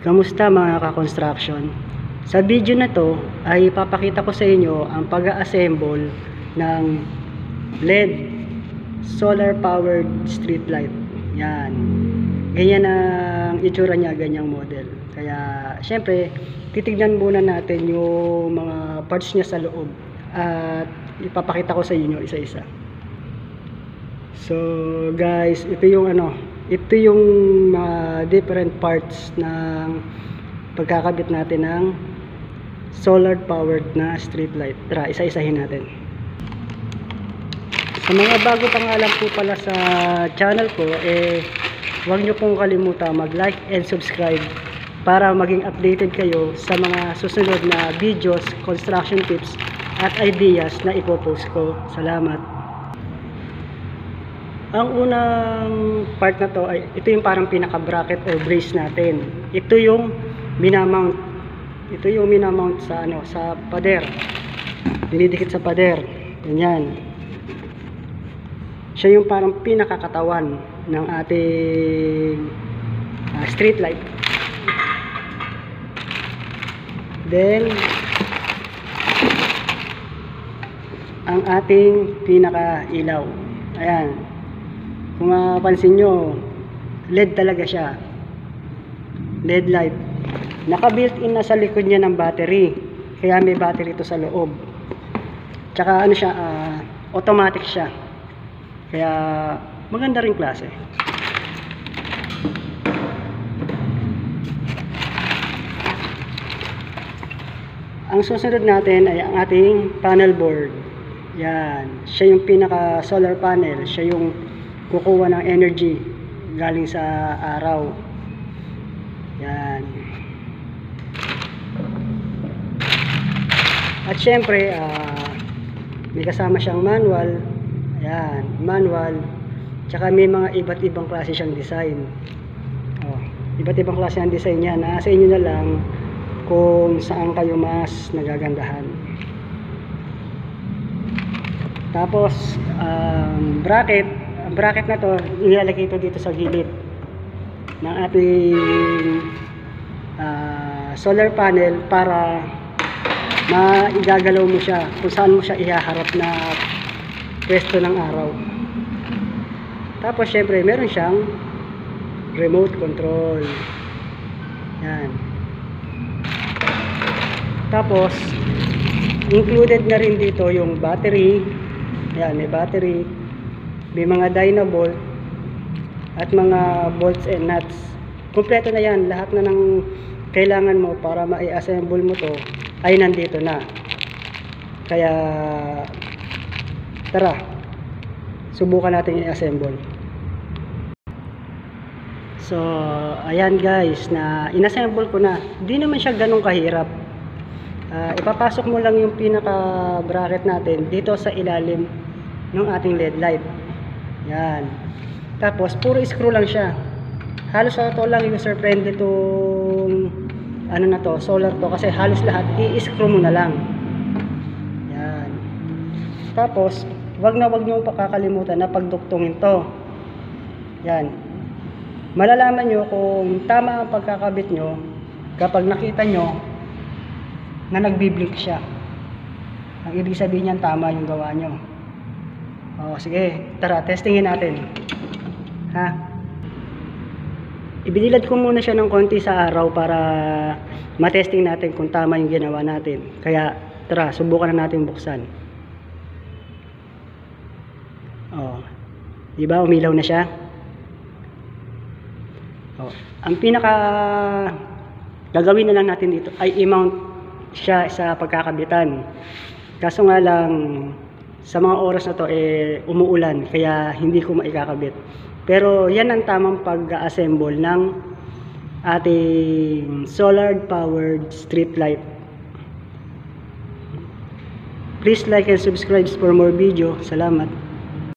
Kamusta mga ka-construction? Sa video na to ay papakita ko sa inyo ang pag-assemble ng LED solar powered street light. Yan. Ganyan ang itsura niya, ganyang model. Kaya syempre titignan muna natin yung mga parts niya sa loob at ipapakita ko sa inyo isa-isa. So guys, ito yung different parts ng pagkakabit natin ng solar powered na street light. Tara, isa-isahin natin. Sa mga bago pang alam po pala sa channel ko, huwag nyo pong kalimutan mag-like and subscribe para maging updated kayo sa mga susunod na videos, construction tips at ideas na ipopost ko. Salamat. Ang unang part na to ay ito yung parang pinaka bracket or brace natin. Ito yung minamount. Ito yung minamount sa sa pader. Dinidikit sa pader. Ganyan. Siya yung parang pinakakatawan ng ating street light. Then ang ating pinaka ilaw. Ayan. Kung mapansin nyo, LED talaga siya. LED light. Naka-built-in na sa likod niya ng battery. Kaya may battery ito sa loob. Tsaka siya, automatic siya. Kaya maganda ring klase. Ang susunod natin ay ang ating panel board. Yan. Siya yung pinaka solar panel. Siya yung kukuha ng energy galing sa araw. Yan. At syempre, may kasama siyang manual. Ayan, manual. Tsaka may mga iba't ibang klase siyang design. Iba't ibang klase ng design niya. Nasa inyo na lang kung saan kayo mas nagagandahan. Tapos, bracket. Ang bracket na to, ilalagay ito dito sa gilid ng ating solar panel para maigagalaw mo siya kung saan mo siya ihaharap na pwesto ng araw. Tapos syempre meron siyang remote control. Yan. Tapos included na rin dito yung battery. Yan, may battery, may mga dynabolt at mga bolts and nuts. Kompleto na yan, lahat na ng kailangan mo para ma-assemble mo to ay nandito na. Kaya tara, subukan natin i-assemble. So ayan guys, na inassemble ko na. Hindi naman siya ganun kahirap. Ipapasok mo lang yung pinaka bracket natin dito sa ilalim ng ating LED light. Yan. Tapos puro screw lang siya. Halos ito lang user friendly itong na to, solar to, kasi halos lahat i-screw mo na lang. Yan. Tapos wag niyo pakakalimutan na pagduktungin to. Yan. Malalaman nyo kung tama ang pagkakabit nyo kapag nakita nyo na nagbiblink siya. Ang ibig sabihin niyan, tama yung gawa nyo. Sige, tara, testingin natin. Ibinilad ko muna siya ng konti sa araw para matesting natin kung tama yung ginawa natin. Kaya tara, subukan na natin buksan. Diba, umilaw na siya? Ang pinaka gagawin na lang natin dito ay i-mount siya sa pagkakabitan. Kaso nga lang, sa mga oras na to umuulan, kaya hindi ko maikakabit. Pero yan ang tamang pag-assemble ng ating solar powered street light. Please like and subscribe for more video. Salamat.